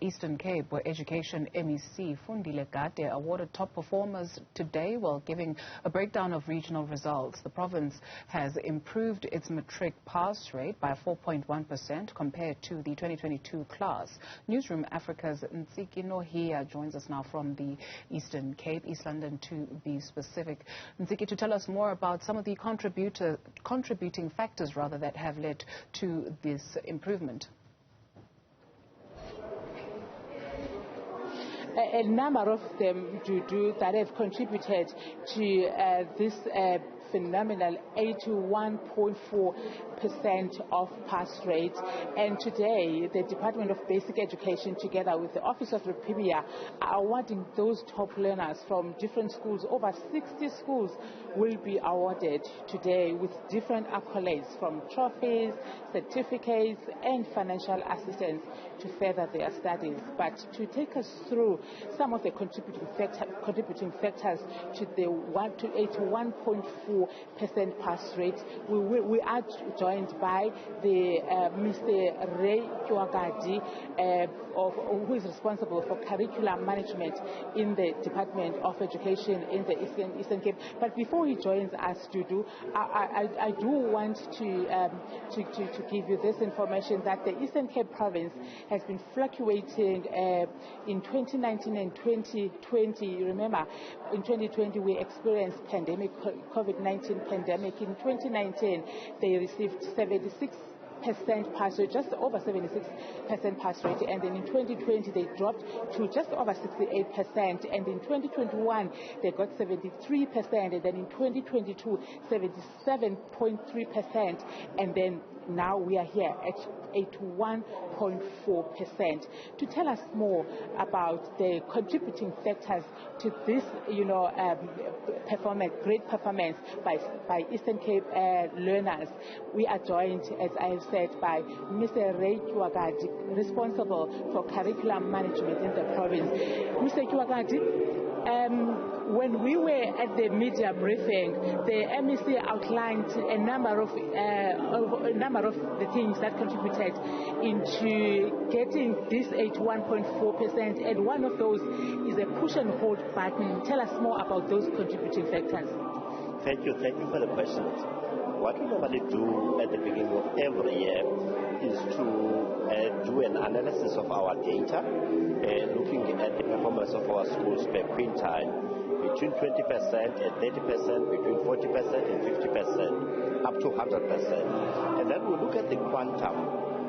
Eastern Cape, where Education MEC Fundile Gade awarded top performers today while giving a breakdown of regional results. The province has improved its matric pass rate by 4.1% compared to the 2022 class. Newzroom Afrika's Ntsiki Nohiya joins us now from the Eastern Cape, East London to be specific. Ntsiki, to tell us more about some of the contributing factors that have led to this improvement. A number of them that have contributed to this phenomenal 81.4% of pass rate. And today, the Department of Basic Education, together with the Office of Republia, are awarding those top learners from different schools. Over 60 schools will be awarded today with different accolades, from trophies, certificates, and financial assistance to further their studies. But to take us through some of the contributing factors to the 81.4% pass rate, we are joined by the Mr. Ray Tywakadi, who is responsible for curriculum management in the Department of Education in the Eastern Cape. But before he joins us, I do want to give you this information that the Eastern Cape province has been fluctuating in 2019 and 2020. You remember, in 2020 we experienced COVID-19 pandemic. In 2019 they received 76% pass rate, just over 76% pass rate, and then in 2020 they dropped to just over 68%, and in 2021 they got 73%, and then in 2022 77.3%, and then now we are here at 81.4%. To tell us more about the contributing factors to this, great performance by Eastern Cape learners, we are joined, as I have said, by Mr. Ray Tywakadi, responsible for curriculum management in the province. Mr. Tywakadi, when we were at the media briefing, the MEC outlined a number of the things that contributed into getting this 81.4%, and one of those is a push and hold button. Tell us more about those contributing factors. Thank you for the questions. What we normally do at the beginning of every year is to do an analysis of our data, looking at the performance of our schools per quintile, between 20% and 30%, between 40% and 50%, up to 100%. And then we look at the quantum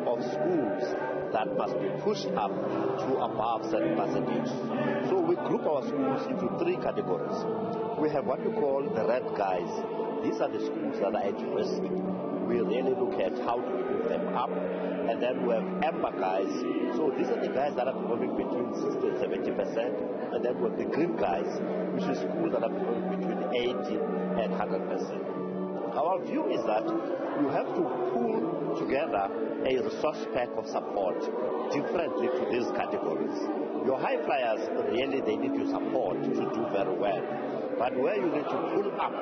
of schools that must be pushed up to above certain percentage. So we group our schools into three categories. We have what we call the red guys. These are the schools that are at risk. We really look at how to move them up. And then we have amber guys. So these are the guys that are performing between 60 and 70%. And then we have the green guys, which is schools that are performing between 80 and 100%. Our view is that you have to pull together a resource pack of support differently to these categories. Your high flyers, really, they need your support to do very well. But where you need to pull up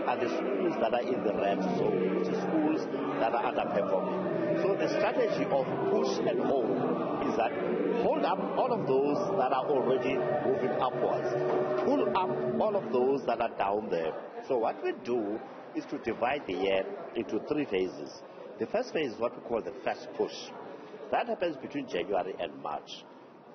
are the schools that are in the red zone, which is schools that are underperforming. So the strategy of push and hold is that hold up all of those that are already moving upwards. Pull up all of those that are down there. So what we do is to divide the year into three phases. The first phase is what we call the first push. That happens between January and March.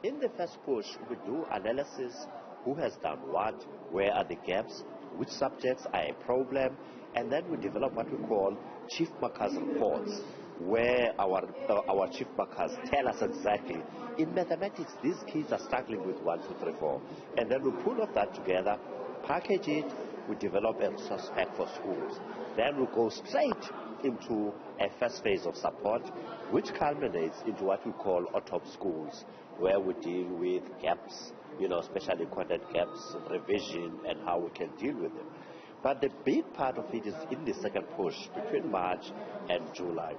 In the first push, we do analysis. Who has done what? Where are the gaps? Which subjects are a problem? And then we develop what we call chief markers reports, where our chief markers tell us exactly, in mathematics, these kids are struggling with 1, 2, 3, 4. And then we pull all that together, package it, we develop a resource pack for schools. Then we go straight into a first phase of support, which culminates into what we call autumn schools, where we deal with gaps, especially content gaps, revision, and how we can deal with them. But the big part of it is in the second push, between March and July.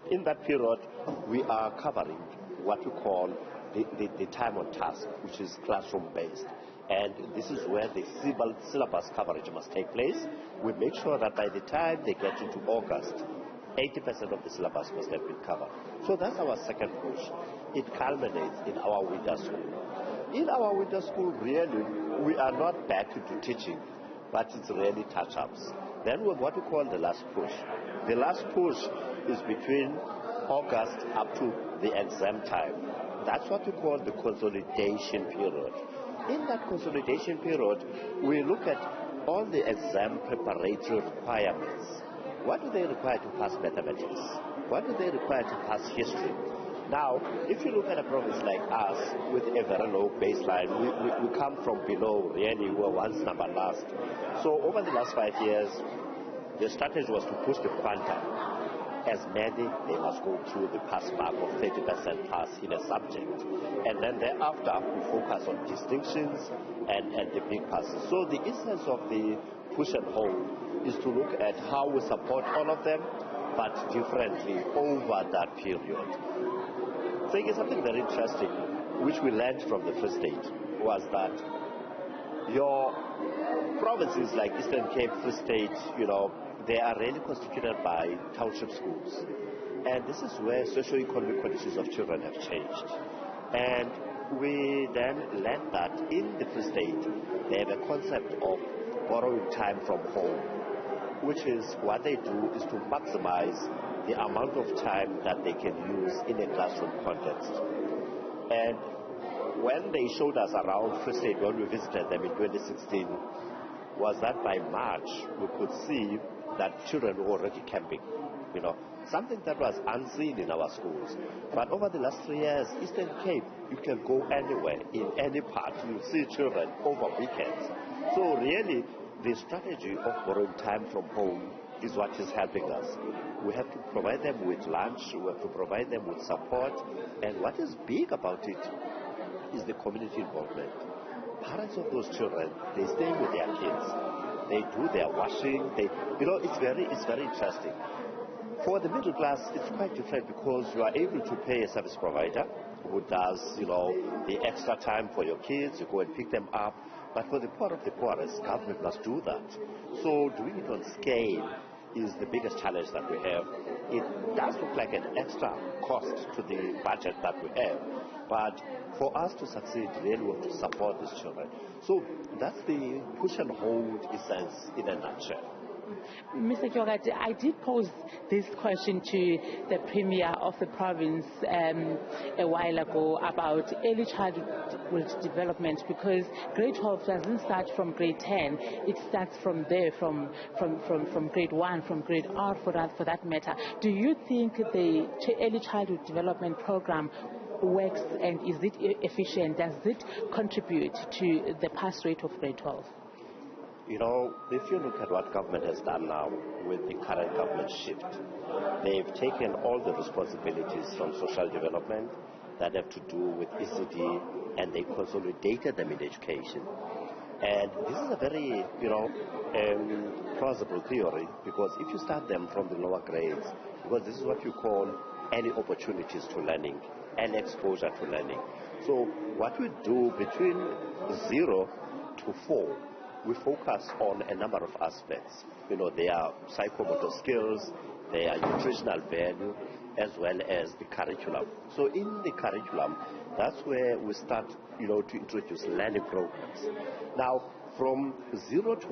In that period, we are covering what we call the time on task, which is classroom-based. And this is where the syllabus coverage must take place. We make sure that by the time they get into August, 80% of the syllabus must have been covered. So that's our second push. It culminates in our winter school. In our winter school, really, we are not back into teaching, but it's really touch-ups. Then we have what we call the last push. The last push is between August up to the exam time. That's what we call the consolidation period. In that consolidation period, we look at all the exam preparatory requirements. What do they require to pass mathematics? What do they require to pass history? Now, if you look at a province like us with a very low baseline, we come from below, really, we were once number last. So over the last 5 years, the strategy was to push the quantum. As many, they must go through the pass mark of 30% plus in a subject. And then thereafter, we focus on distinctions and the big passes. So the essence of the push and hold is to look at how we support all of them, but differently over that period. I think something very interesting, which we learned from the Free State, was that your provinces like Eastern Cape, Free State, they are really constituted by township schools. And this is where socio-economic conditions of children have changed. And we then learned that in the Free State, they have a concept of borrowing time from home, which is what they do is to maximize the amount of time that they can use in a classroom context. And when they showed us around Free State, when we visited them in 2016, was that by March, we could see that children were already camping, something that was unseen in our schools. But over the last 3 years, Eastern Cape, you can go anywhere, in any part, you see children over weekends. So really, the strategy of borrowing time from home is what is helping us. We have to provide them with lunch, we have to provide them with support, and what is big about it is the community involvement. Parents of those children, they stay with their kids. They do their washing. It's very interesting. For the middle class, it's quite different because you are able to pay a service provider who does, the extra time for your kids. You go and pick them up. But for the poor of the poorest, government must do that. So doing it on scale is the biggest challenge that we have. It does look like an extra cost to the budget that we have. But for us to succeed, really we have to support these children. So that's the push and hold essence in a nutshell. Mr. Tywakadi, I did pose this question to the Premier of the province a while ago about early childhood development, because grade 12 doesn't start from grade 10. It starts from there, from grade 1, from grade R for that matter. Do you think the early childhood development program works, and is it efficient? Does it contribute to the pass rate of grade 12? If you look at what government has done now with the current government shift, they've taken all the responsibilities from social development that have to do with ECD, and they consolidated them in education. And this is a very, plausible theory, because if you start them from the lower grades, because this is what you call early opportunities to learning and exposure to learning. So what we do between 0 to 4, we focus on a number of aspects. Their psychomotor skills, their nutritional value, as well as the curriculum. So in the curriculum, that's where we start, to introduce learning programs. Now, from 0 to,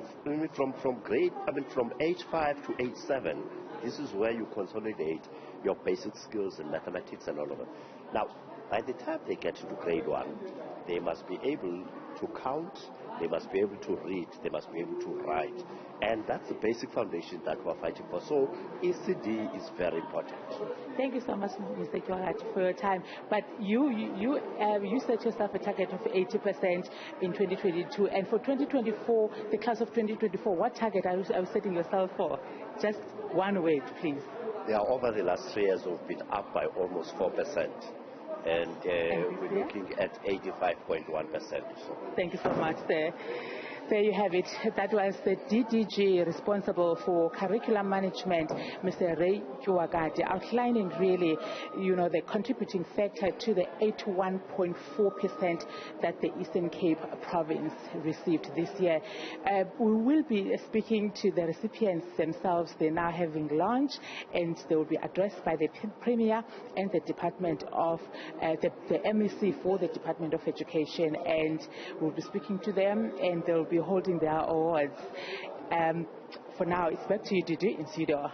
from age 5 to age 7, this is where you consolidate your basic skills in mathematics and all of it. Now, by the time they get to grade 1, they must be able to count, they must be able to read, they must be able to write. And that's the basic foundation that we're fighting for. So ECD is very important. Thank you so much, Mr. Tywakadi, for your time. But you set yourself a target of 80% in 2022. And for 2024, the class of 2024, what target are you setting yourself for? Just one word, please. Over the last 3 years, we've been up by almost 4%. And we're looking at 85.1%. Thank you so much, sir. There you have it. That was the DDG responsible for curriculum management, Mr. Ray Tywakadi, outlining really, the contributing factor to the 81.4% that the Eastern Cape province received this year. We will be speaking to the recipients themselves. They're now having lunch, and they will be addressed by the Premier and the Department of the MEC for the Department of Education, and we'll be speaking to them, and they'll be holding their awards. For now, it's back to you, Dudu, in studio.